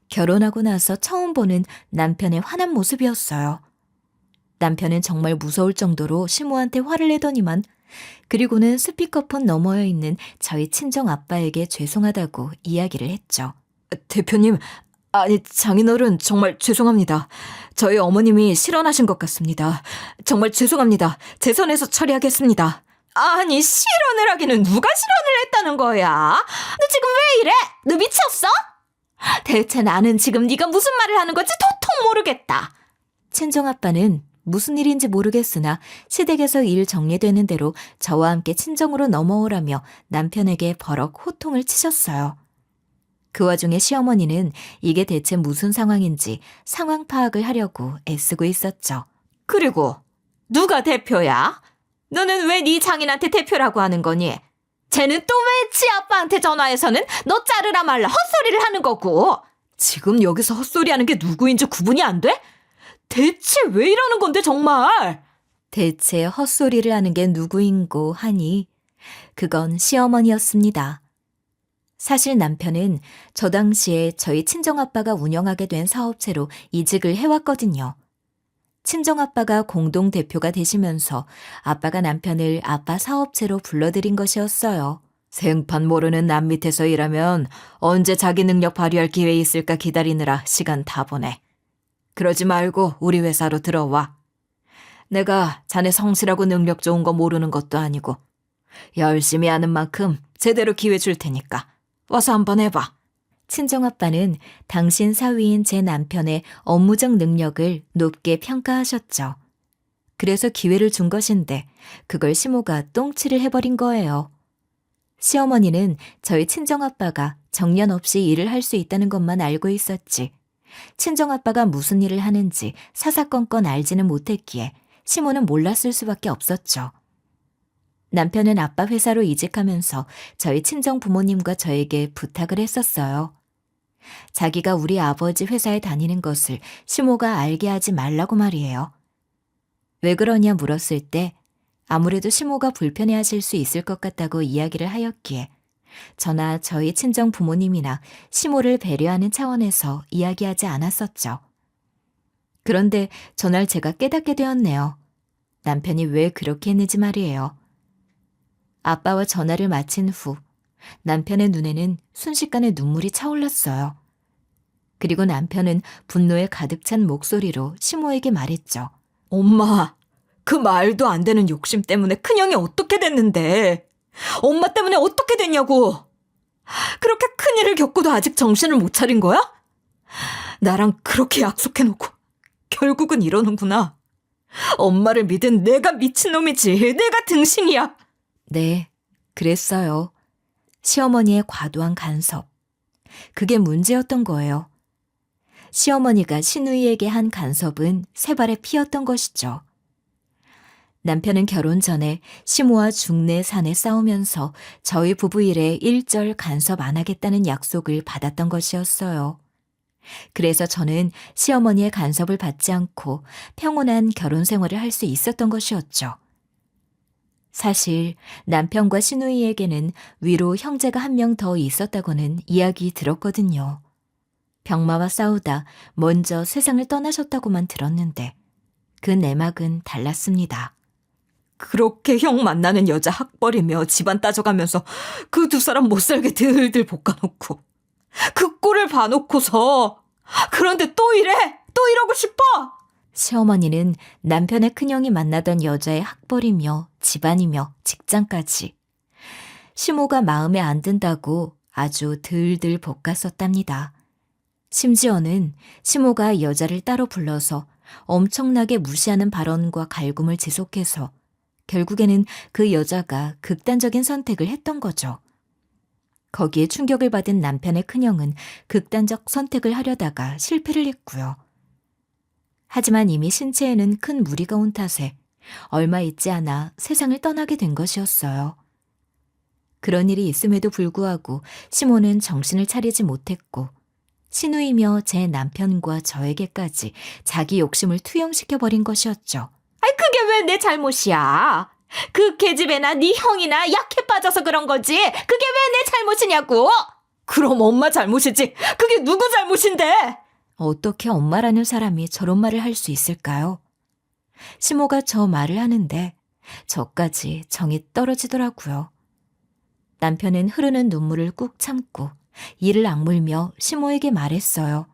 결혼하고 나서 처음 보는 남편의 화난 모습이었어요. 남편은 정말 무서울 정도로 시모한테 화를 내더니만 그리고는 스피커폰 너머에 있는 저희 친정 아빠에게 죄송하다고 이야기를 했죠. 대표님, 아니 장인어른 정말 죄송합니다. 저희 어머님이 실언하신 것 같습니다. 정말 죄송합니다. 제 선에서 처리하겠습니다. 아니 실언을 하기는 누가 실언을 했다는 거야? 너 지금 왜 이래? 너 미쳤어? 대체 나는 지금 네가 무슨 말을 하는 건지 도통 모르겠다. 친정아빠는 무슨 일인지 모르겠으나 시댁에서 일 정리되는 대로 저와 함께 친정으로 넘어오라며 남편에게 버럭 호통을 치셨어요. 그 와중에 시어머니는 이게 대체 무슨 상황인지 상황 파악을 하려고 애쓰고 있었죠. 그리고 누가 대표야? 너는 왜 네 장인한테 대표라고 하는 거니? 쟤는 또 왜 지 아빠한테 전화해서는 너 자르라 말라 헛소리를 하는 거고. 지금 여기서 헛소리하는 게 누구인지 구분이 안 돼? 대체 왜 이러는 건데 정말? 대체 헛소리를 하는 게 누구인고 하니 그건 시어머니였습니다. 사실 남편은 저 당시에 저희 친정아빠가 운영하게 된 사업체로 이직을 해왔거든요. 친정아빠가 공동대표가 되시면서 아빠가 남편을 아빠 사업체로 불러들인 것이었어요. 생판 모르는 남 밑에서 일하면 언제 자기 능력 발휘할 기회 있을까 기다리느라 시간 다 보내. 그러지 말고 우리 회사로 들어와. 내가 자네 성실하고 능력 좋은 거 모르는 것도 아니고 열심히 하는 만큼 제대로 기회 줄 테니까 와서 한번 해봐. 친정아빠는 당신 사위인 제 남편의 업무적 능력을 높게 평가하셨죠. 그래서 기회를 준 것인데 그걸 시모가 똥치를 해버린 거예요. 시어머니는 저희 친정아빠가 정년 없이 일을 할 수 있다는 것만 알고 있었지. 친정아빠가 무슨 일을 하는지 사사건건 알지는 못했기에 시모는 몰랐을 수밖에 없었죠. 남편은 아빠 회사로 이직하면서 저희 친정 부모님과 저에게 부탁을 했었어요. 자기가 우리 아버지 회사에 다니는 것을 시모가 알게 하지 말라고 말이에요. 왜 그러냐 물었을 때 아무래도 시모가 불편해하실 수 있을 것 같다고 이야기를 하였기에 저나 저희 친정 부모님이나 시모를 배려하는 차원에서 이야기하지 않았었죠. 그런데 전날 제가 깨닫게 되었네요. 남편이 왜 그렇게 했는지 말이에요. 아빠와 전화를 마친 후 남편의 눈에는 순식간에 눈물이 차올랐어요. 그리고 남편은 분노에 가득 찬 목소리로 시모에게 말했죠. 엄마, 그 말도 안 되는 욕심 때문에 큰형이 어떻게 됐는데? 엄마 때문에 어떻게 됐냐고! 그렇게 큰일을 겪고도 아직 정신을 못 차린 거야? 나랑 그렇게 약속해놓고 결국은 이러는구나. 엄마를 믿은 내가 미친놈이지. 내가 등신이야. 네, 그랬어요. 시어머니의 과도한 간섭. 그게 문제였던 거예요. 시어머니가 시누이에게 한 간섭은 세 발의 피였던 것이죠. 남편은 결혼 전에 시모와 중내 산에 싸우면서 저희 부부 일에 일절 간섭 안 하겠다는 약속을 받았던 것이었어요. 그래서 저는 시어머니의 간섭을 받지 않고 평온한 결혼 생활을 할 수 있었던 것이었죠. 사실 남편과 시누이에게는 위로 형제가 한 명 더 있었다고는 이야기 들었거든요. 병마와 싸우다 먼저 세상을 떠나셨다고만 들었는데 그 내막은 달랐습니다. 그렇게 형 만나는 여자 학벌이며 집안 따져가면서 그 두 사람 못살게 들들 볶아놓고 그 꼴을 봐놓고서 그런데 또 이래? 또 이러고 싶어? 시어머니는 남편의 큰형이 만나던 여자의 학벌이며 집안이며 직장까지 시모가 마음에 안 든다고 아주 들들 볶았었답니다. 심지어는 시모가 여자를 따로 불러서 엄청나게 무시하는 발언과 갈굼을 지속해서 결국에는 그 여자가 극단적인 선택을 했던 거죠. 거기에 충격을 받은 남편의 큰형은 극단적 선택을 하려다가 실패를 했고요. 하지만 이미 신체에는 큰 무리가 온 탓에 얼마 있지 않아 세상을 떠나게 된 것이었어요. 그런 일이 있음에도 불구하고 시모는 정신을 차리지 못했고 시누이며 제 남편과 저에게까지 자기 욕심을 투영시켜버린 것이었죠. 아이 그게 왜 내 잘못이야? 그 계집애나 네 형이나 약해 빠져서 그런 거지. 그게 왜 내 잘못이냐고. 그럼 엄마 잘못이지. 그게 누구 잘못인데? 어떻게 엄마라는 사람이 저런 말을 할 수 있을까요? 시모가 저 말을 하는데 저까지 정이 떨어지더라고요. 남편은 흐르는 눈물을 꾹 참고 이를 악물며 시모에게 말했어요.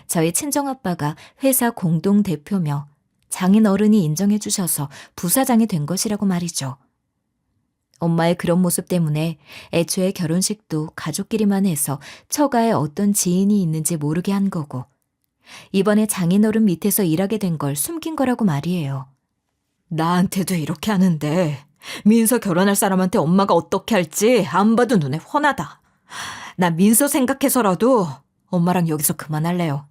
저희 친정아빠가 회사 공동대표며 장인 어른이 인정해 주셔서 부사장이 된 것이라고 말이죠. 엄마의 그런 모습 때문에 애초에 결혼식도 가족끼리만 해서 처가에 어떤 지인이 있는지 모르게 한 거고 이번에 장인어른 밑에서 일하게 된 걸 숨긴 거라고 말이에요. 나한테도 이렇게 하는데 민서 결혼할 사람한테 엄마가 어떻게 할지 안 봐도 눈에 훤하다. 나 민서 생각해서라도 엄마랑 여기서 그만할래요.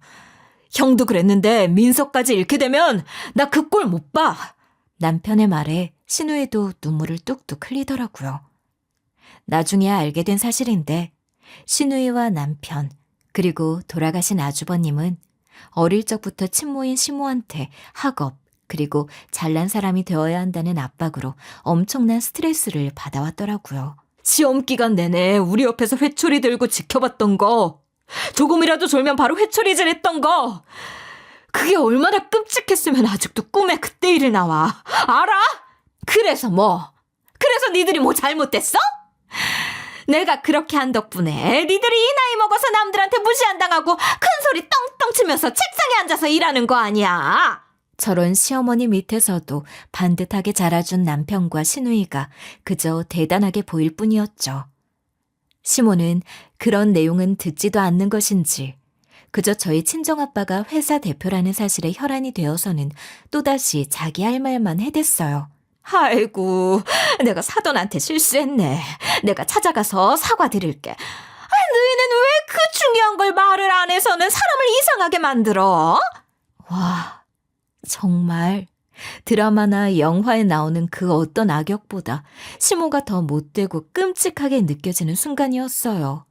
형도 그랬는데 민서까지 잃게 되면 나 그 꼴 못 봐. 남편의 말에 신우이도 눈물을 뚝뚝 흘리더라고요. 나중에야 알게 된 사실인데 신우이와 남편 그리고 돌아가신 아주버님은 어릴 적부터 친모인 시모한테 학업 그리고 잘난 사람이 되어야 한다는 압박으로 엄청난 스트레스를 받아왔더라고요. 시험 기간 내내 우리 옆에서 회초리 들고 지켜봤던 거, 조금이라도 졸면 바로 회초리질 했던 거, 그게 얼마나 끔찍했으면 아직도 꿈에 그때 일이 나와. 알아? 그래서 뭐? 그래서 니들이 뭐 잘못됐어? 내가 그렇게 한 덕분에 니들이 이 나이 먹어서 남들한테 무시한당하고 큰 소리 떵떵 치면서 책상에 앉아서 일하는 거 아니야. 저런 시어머니 밑에서도 반듯하게 자라준 남편과 시누이가 그저 대단하게 보일 뿐이었죠. 시모는 그런 내용은 듣지도 않는 것인지 그저 저희 친정아빠가 회사 대표라는 사실에 혈안이 되어서는 또다시 자기 할 말만 해댔어요. 아이고, 내가 사돈한테 실수했네. 내가 찾아가서 사과드릴게. 너희는 왜 그 중요한 걸 말을 안 해서는 사람을 이상하게 만들어? 와, 정말 드라마나 영화에 나오는 그 어떤 악역보다 시모가 더 못되고 끔찍하게 느껴지는 순간이었어요.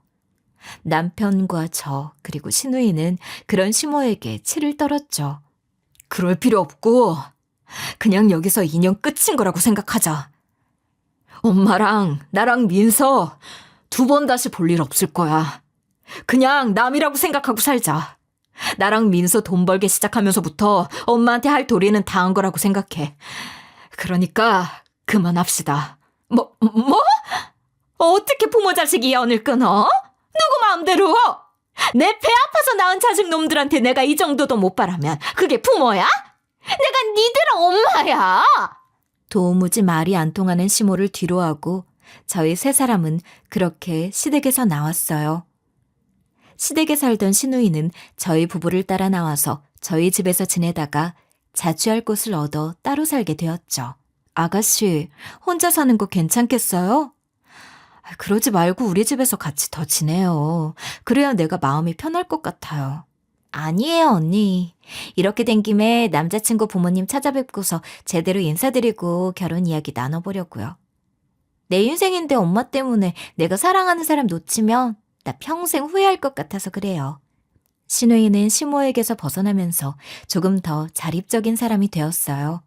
남편과 저 그리고 신우이는 그런 시모에게 치를 떨었죠. 그럴 필요 없고 그냥 여기서 인연 끝인 거라고 생각하자. 엄마랑 나랑 민서 2번 다시 볼 일 없을 거야. 그냥 남이라고 생각하고 살자. 나랑 민서 돈 벌게 시작하면서부터 엄마한테 할 도리는 다 한 거라고 생각해. 그러니까 그만합시다. 뭐? 어떻게 부모 자식 이혼을 끊어? 누구 마음대로? 내 배 아파서 낳은 자식 놈들한테 내가 이 정도도 못 바라면 그게 부모야? 내가 니들 엄마야. 도무지 말이 안 통하는 시모를 뒤로하고 저희 3사람은 그렇게 시댁에서 나왔어요. 시댁에 살던 시누이는 저희 부부를 따라 나와서 저희 집에서 지내다가 자취할 곳을 얻어 따로 살게 되었죠. 아가씨, 혼자 사는 거 괜찮겠어요? 그러지 말고 우리 집에서 같이 더 지내요. 그래야 내가 마음이 편할 것 같아요. 아니에요, 언니. 이렇게 된 김에 남자친구 부모님 찾아뵙고서 제대로 인사드리고 결혼 이야기 나눠보려고요. 내 인생인데 엄마 때문에 내가 사랑하는 사람 놓치면 나 평생 후회할 것 같아서 그래요. 신우이는 시모에게서 벗어나면서 조금 더 자립적인 사람이 되었어요.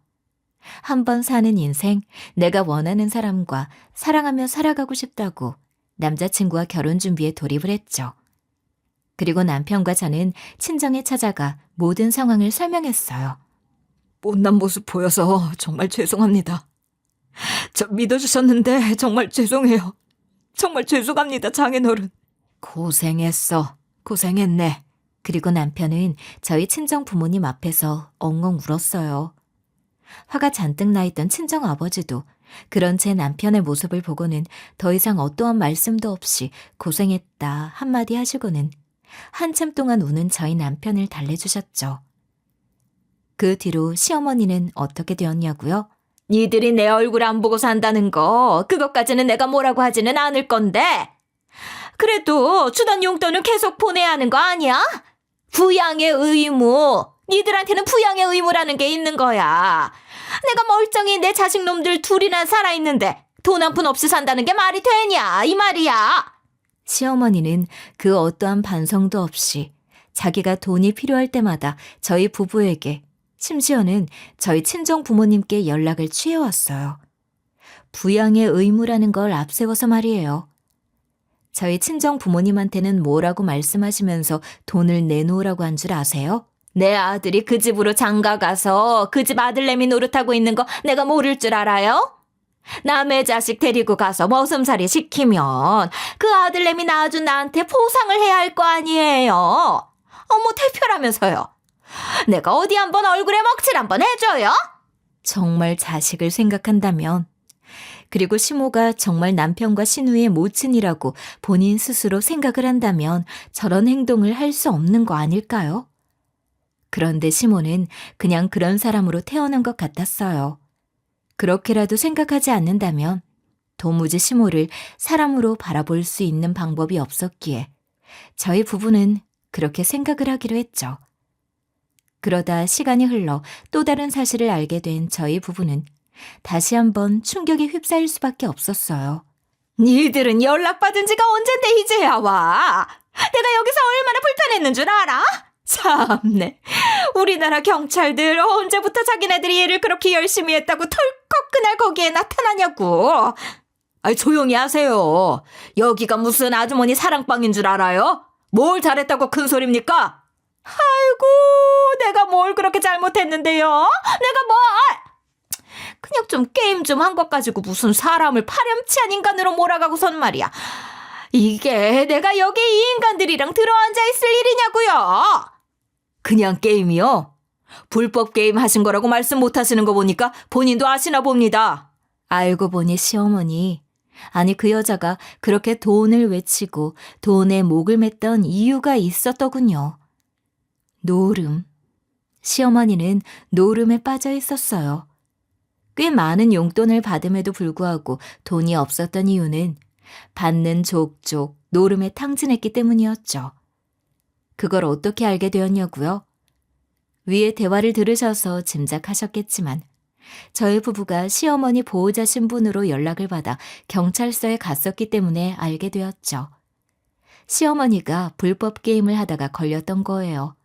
한 번 사는 인생, 내가 원하는 사람과 사랑하며 살아가고 싶다고 남자친구와 결혼 준비에 돌입을 했죠. 그리고 남편과 저는 친정에 찾아가 모든 상황을 설명했어요. 못난 모습 보여서 정말 죄송합니다. 저 믿어주셨는데 정말 죄송해요. 정말 죄송합니다, 장인어른. 고생했어. 고생했네. 그리고 남편은 저희 친정 부모님 앞에서 엉엉 울었어요. 화가 잔뜩 나 있던 친정 아버지도 그런 제 남편의 모습을 보고는 더 이상 어떠한 말씀도 없이 고생했다 한마디 하시고는 한참 동안 우는 저희 남편을 달래주셨죠. 그 뒤로 시어머니는 어떻게 되었냐고요? 니들이 내 얼굴 안 보고 산다는 거 그것까지는 내가 뭐라고 하지는 않을 건데 그래도 주던 용돈을 계속 보내야 하는 거 아니야? 부양의 의무. 니들한테는 부양의 의무라는 게 있는 거야. 내가 멀쩡히 내 자식놈들 2이나 살아있는데 돈 한 푼 없이 산다는 게 말이 되냐 이 말이야. 시어머니는 그 어떠한 반성도 없이 자기가 돈이 필요할 때마다 저희 부부에게 심지어는 저희 친정 부모님께 연락을 취해왔어요. 부양의 의무라는 걸 앞세워서 말이에요. 저희 친정 부모님한테는 뭐라고 말씀하시면서 돈을 내놓으라고 한 줄 아세요? 내 아들이 그 집으로 장가 가서 그 집 아들내미 노릇하고 있는 거 내가 모를 줄 알아요? 남의 자식 데리고 가서 머슴살이 시키면 그 아들내미 낳아준 나한테 포상을 해야 할 거 아니에요. 어머, 대표라면서요. 내가 어디 한번 얼굴에 먹칠 한번 해줘요? 정말 자식을 생각한다면, 그리고 시모가 정말 남편과 신우의 모친이라고 본인 스스로 생각을 한다면 저런 행동을 할 수 없는 거 아닐까요? 그런데 시모는 그냥 그런 사람으로 태어난 것 같았어요. 그렇게라도 생각하지 않는다면 도무지 시모를 사람으로 바라볼 수 있는 방법이 없었기에 저희 부부는 그렇게 생각을 하기로 했죠. 그러다 시간이 흘러 또 다른 사실을 알게 된 저희 부부는 다시 한번 충격에 휩싸일 수밖에 없었어요. 니들은 연락받은 지가 언젠데 이제야 와. 내가 여기서 얼마나 불편했는 줄 알아? 참네. 우리나라 경찰들 언제부터 자기네들이 일을 그렇게 열심히 했다고 털컥 그날 거기에 나타나냐고. 조용히 하세요. 여기가 무슨 아주머니 사랑방인 줄 알아요? 뭘 잘했다고 큰 소리입니까? 아이고, 내가 뭘 그렇게 잘못했는데요? 내가 뭘? 그냥 좀 게임 좀 한 것 가지고 무슨 사람을 파렴치한 인간으로 몰아가고선 말이야. 이게 내가 여기 이 인간들이랑 들어앉아 있을 일이냐고요. 그냥 게임이요? 불법 게임 하신 거라고 말씀 못 하시는 거 보니까 본인도 아시나 봅니다. 알고 보니 시어머니, 아니 그 여자가 그렇게 돈을 외치고 돈에 목을 맸던 이유가 있었더군요. 노름. 시어머니는 노름에 빠져 있었어요. 꽤 많은 용돈을 받음에도 불구하고 돈이 없었던 이유는 받는 족족 노름에 탕진했기 때문이었죠. 그걸 어떻게 알게 되었냐고요? 위의 대화를 들으셔서 짐작하셨겠지만 저희 부부가 시어머니 보호자 신분으로 연락을 받아 경찰서에 갔었기 때문에 알게 되었죠. 시어머니가 불법 게임을 하다가 걸렸던 거예요.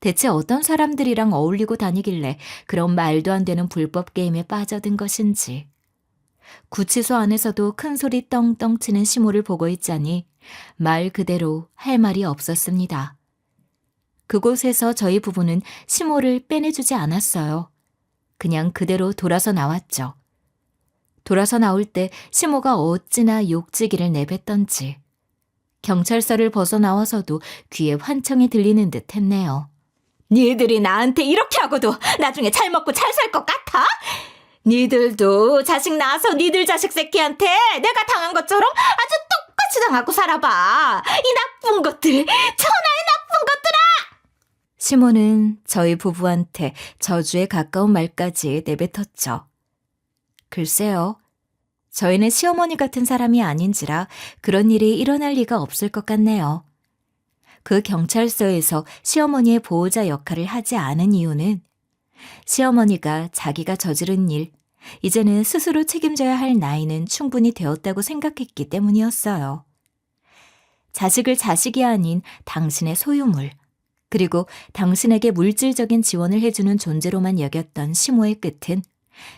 대체 어떤 사람들이랑 어울리고 다니길래 그런 말도 안 되는 불법 게임에 빠져든 것인지. 구치소 안에서도 큰 소리 떵떵 치는 시모를 보고 있자니 말 그대로 할 말이 없었습니다. 그곳에서 저희 부부는 시모를 빼내주지 않았어요. 그냥 그대로 돌아서 나왔죠. 돌아서 나올 때 시모가 어찌나 욕지기를 내뱉던지. 경찰서를 벗어나와서도 귀에 환청이 들리는 듯 했네요. 니들이 나한테 이렇게 하고도 나중에 잘 먹고 잘 살 것 같아? 니들도 자식 낳아서 니들 자식 새끼한테 내가 당한 것처럼 아주 똑같이 당하고 살아봐. 이 나쁜 것들, 천하의 나쁜 것들아! 시모는 저희 부부한테 저주에 가까운 말까지 내뱉었죠. 글쎄요. 저희는 시어머니 같은 사람이 아닌지라 그런 일이 일어날 리가 없을 것 같네요. 그 경찰서에서 시어머니의 보호자 역할을 하지 않은 이유는 시어머니가 자기가 저지른 일, 이제는 스스로 책임져야 할 나이는 충분히 되었다고 생각했기 때문이었어요. 자식을 자식이 아닌 당신의 소유물, 그리고 당신에게 물질적인 지원을 해주는 존재로만 여겼던 시모의 끝은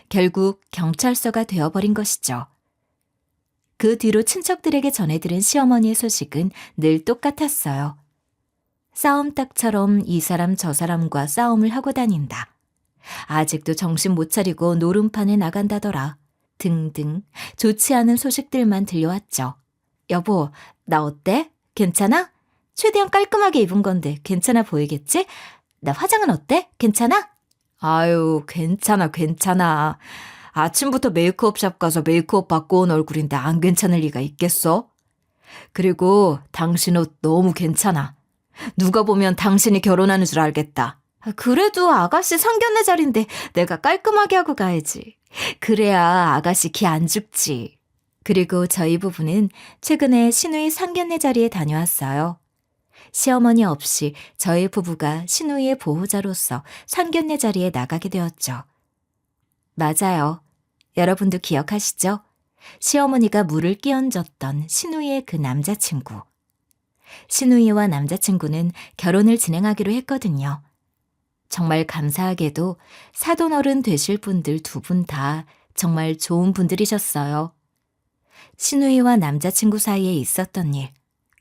결국 경찰서가 되어버린 것이죠. 그 뒤로 친척들에게 전해들은 시어머니의 소식은 늘 똑같았어요. 싸움닭처럼 이 사람 저 사람과 싸움을 하고 다닌다. 아직도 정신 못 차리고 노름판에 나간다더라. 등등 좋지 않은 소식들만 들려왔죠. 여보, 나 어때? 괜찮아? 최대한 깔끔하게 입은 건데 괜찮아 보이겠지? 나 화장은 어때? 괜찮아? 아유, 괜찮아. 아침부터 메이크업샵 가서 메이크업 받고 온 얼굴인데 안 괜찮을 리가 있겠어? 그리고 당신 옷 너무 괜찮아. 누가 보면 당신이 결혼하는 줄 알겠다. 그래도 아가씨 상견례 자리인데 내가 깔끔하게 하고 가야지. 그래야 아가씨 기 안 죽지. 그리고 저희 부부는 최근에 신우이 상견례 자리에 다녀왔어요. 시어머니 없이 저희 부부가 신우이의 보호자로서 상견례 자리에 나가게 되었죠. 맞아요. 여러분도 기억하시죠? 시어머니가 물을 끼얹었던 신우이의 그 남자친구. 신우이와 남자친구는 결혼을 진행하기로 했거든요. 정말 감사하게도 사돈어른 되실 분들 두 분 다 정말 좋은 분들이셨어요. 신우이와 남자친구 사이에 있었던 일,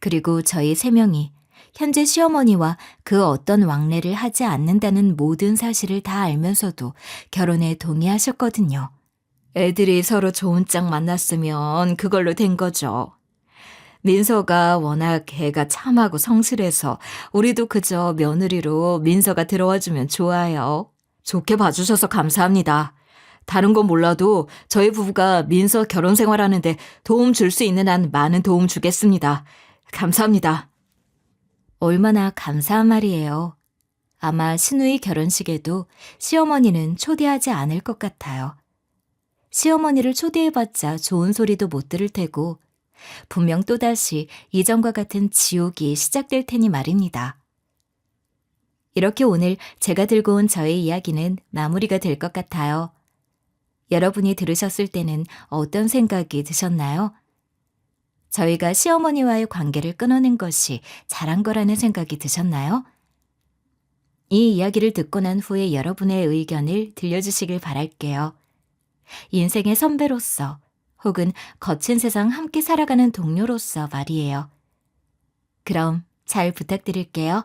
그리고 저희 세 명이 현재 시어머니와 그 어떤 왕래를 하지 않는다는 모든 사실을 다 알면서도 결혼에 동의하셨거든요. 애들이 서로 좋은 짝 만났으면 그걸로 된 거죠. 민서가 워낙 애가 참하고 성실해서 우리도 그저 며느리로 민서가 들어와주면 좋아요. 좋게 봐주셔서 감사합니다. 다른 건 몰라도 저희 부부가 민서 결혼 생활하는데 도움 줄 수 있는 한 많은 도움 주겠습니다. 감사합니다. 얼마나 감사한 말이에요. 아마 신우이 결혼식에도 시어머니는 초대하지 않을 것 같아요. 시어머니를 초대해봤자 좋은 소리도 못 들을 테고 분명 또다시 이전과 같은 지옥이 시작될 테니 말입니다. 이렇게 오늘 제가 들고 온 저의 이야기는 마무리가 될 것 같아요. 여러분이 들으셨을 때는 어떤 생각이 드셨나요? 저희가 시어머니와의 관계를 끊어낸 것이 잘한 거라는 생각이 드셨나요? 이 이야기를 듣고 난 후에 여러분의 의견을 들려주시길 바랄게요. 인생의 선배로서 혹은 거친 세상 함께 살아가는 동료로서 말이에요. 그럼 잘 부탁드릴게요.